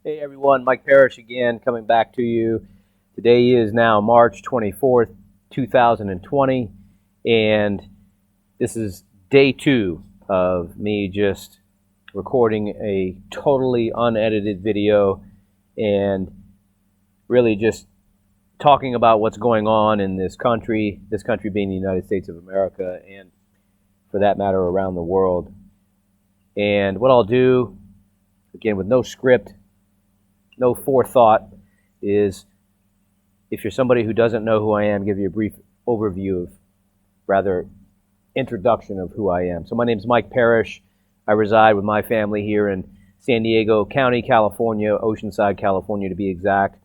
Hey everyone, Mike Parrish again, coming back to you. Today is now March 24th, 2020, and this is day two of me just recording a totally unedited video and really just talking about what's going on in this country being the United States of America, and for that matter, around the world. And what I'll do, again, with no script, no forethought, is if you're somebody who doesn't know who I am, give you a brief overview of, rather, introduction of who I am. So my name is Mike Parrish. I reside with my family here in San Diego County, California, Oceanside, California to be exact.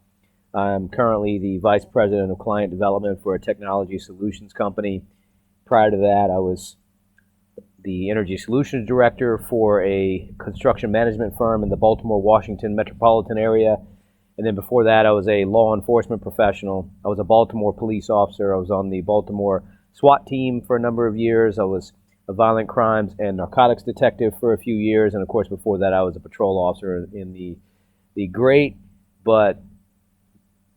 I'm currently the Vice President of Client Development for a technology solutions company. Prior to that, I was the Energy Solutions Director for a construction management firm in the Baltimore, Washington metropolitan area. And then before that, I was a law enforcement professional. I was a Baltimore police officer. I was on the Baltimore SWAT team for a number of years. I was a violent crimes and narcotics detective for a few years. And of course, before that, I was a patrol officer in the great but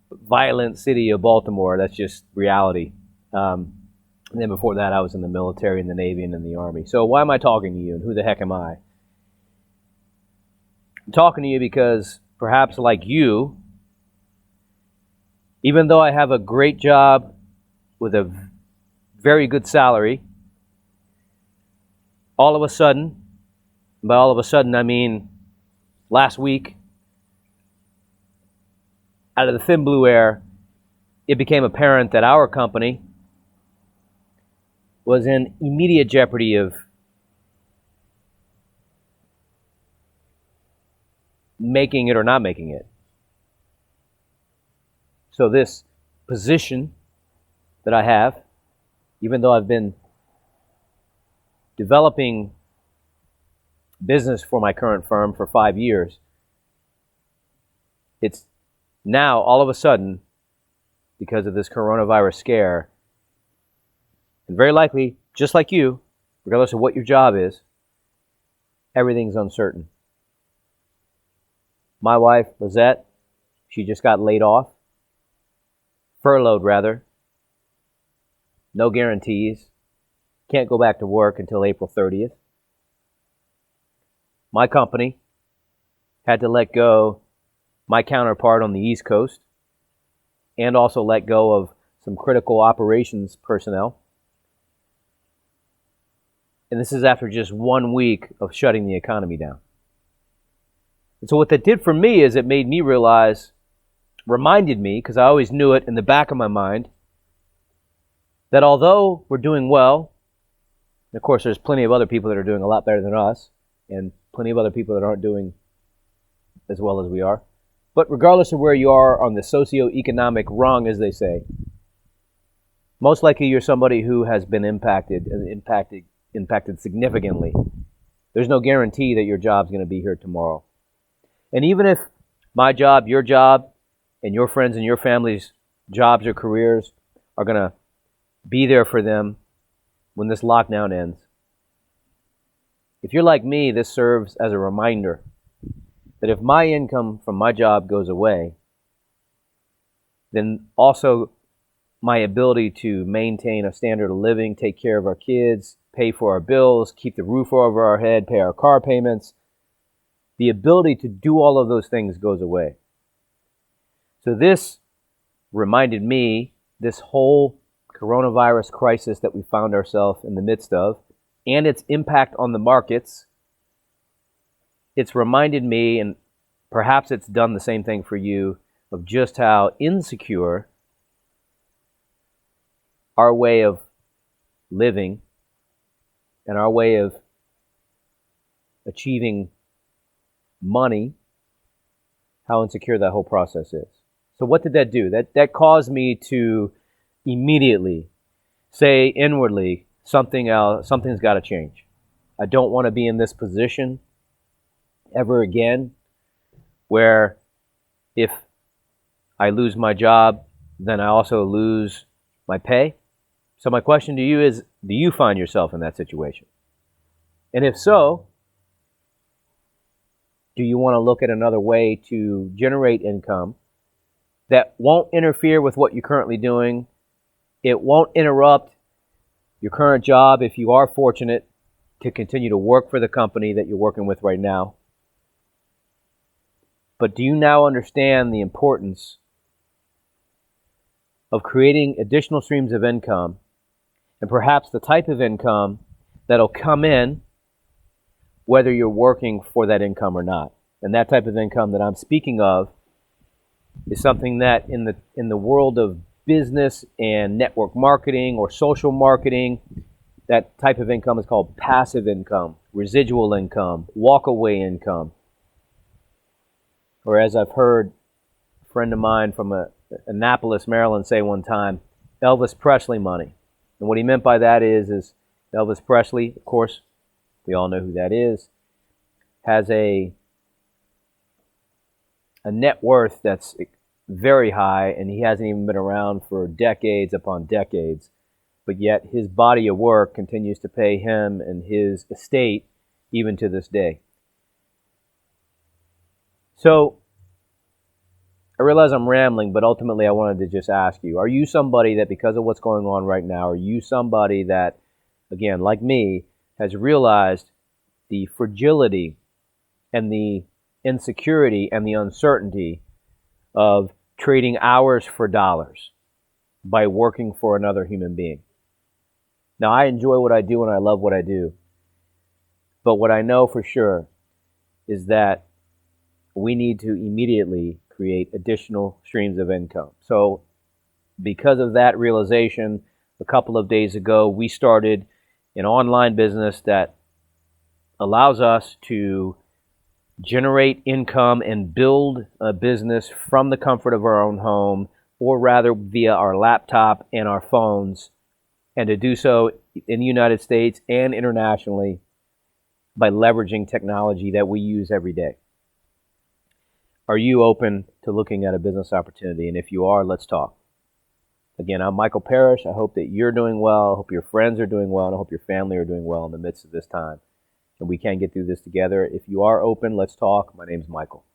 violent city of Baltimore. That's just reality. And then before that, I was in the military, in the Navy, and in the Army. So why am I talking to you, and who the heck am I? I'm talking to you because perhaps like you, even though I have a great job with a very good salary, all of a sudden, by all of a sudden I mean last week, out of the thin blue air, it became apparent that our company was in immediate jeopardy of making it or not making it. So this position that I have, even though I've been developing business for my current firm for 5 years, it's now all of a sudden, because of this coronavirus scare, and very likely, just like you, regardless of what your job is, everything's uncertain. My wife, Lizette, she just got laid off. Furloughed, rather. No guarantees. Can't go back to work until April 30th. My company had to let go my counterpart on the East Coast and also let go of some critical operations personnel. And this is after just 1 week of shutting the economy down. And so what that did for me is it made me realize, reminded me, because I always knew it in the back of my mind, that although we're doing well, and of course there's plenty of other people that are doing a lot better than us, and plenty of other people that aren't doing as well as we are, but regardless of where you are on the socioeconomic rung, as they say, most likely you're somebody who has been impacted significantly. There's no guarantee that your job's going to be here tomorrow. And even if my job, your job, and your friends and your family's jobs or careers are going to be there for them when this lockdown ends, if you're like me, this serves as a reminder that if my income from my job goes away, then also my ability to maintain a standard of living, take care of our kids, pay for our bills, keep the roof over our head, pay our car payments, the ability to do all of those things goes away. So this reminded me, this whole coronavirus crisis that we found ourselves in the midst of, and its impact on the markets, it's reminded me, and perhaps it's done the same thing for you, of just how insecure our way of living and our way of achieving money, how insecure that whole process is. So what did that do? That caused me to immediately say inwardly, something's got to change. I don't want to be in this position ever again, where if I lose my job, then I also lose my pay. So my question to you is, do you find yourself in that situation? And if so, Do you want to look at another way to generate income that won't interfere with what you're currently doing? It won't interrupt your current job if you are fortunate to continue to work for the company that you're working with right now. But do you now understand the importance of creating additional streams of income, and perhaps the type of income that'll come in whether you're working for that income or not? And that type of income that I'm speaking of is something that in the world of business and network marketing or social marketing, that type of income is called passive income, residual income, walkaway income. Or as I've heard a friend of mine from Annapolis, Maryland say one time, Elvis Presley money. And what he meant by that is Elvis Presley, of course, we all know who that is, has a net worth that's very high, and he hasn't even been around for decades upon decades, but yet his body of work continues to pay him and his estate even to this day. So I realize I'm rambling, but ultimately I wanted to just ask you, are you somebody that, because of what's going on right now, are you somebody that, again, like me, has realized the fragility and the insecurity and the uncertainty of trading hours for dollars by working for another human being? Now, I enjoy what I do and I love what I do, but what I know for sure is that we need to immediately create additional streams of income. So because of that realization, a couple of days ago, we started an online business that allows us to generate income and build a business from the comfort of our own home, or rather via our laptop and our phones, and to do so in the United States and internationally by leveraging technology that we use every day. Are you open to looking at a business opportunity? And if you are, let's talk. Again, I'm Michael Parrish. I hope that you're doing well. I hope your friends are doing well, and I hope your family are doing well in the midst of this time. And we can get through this together. If you are open, let's talk. My name's Michael.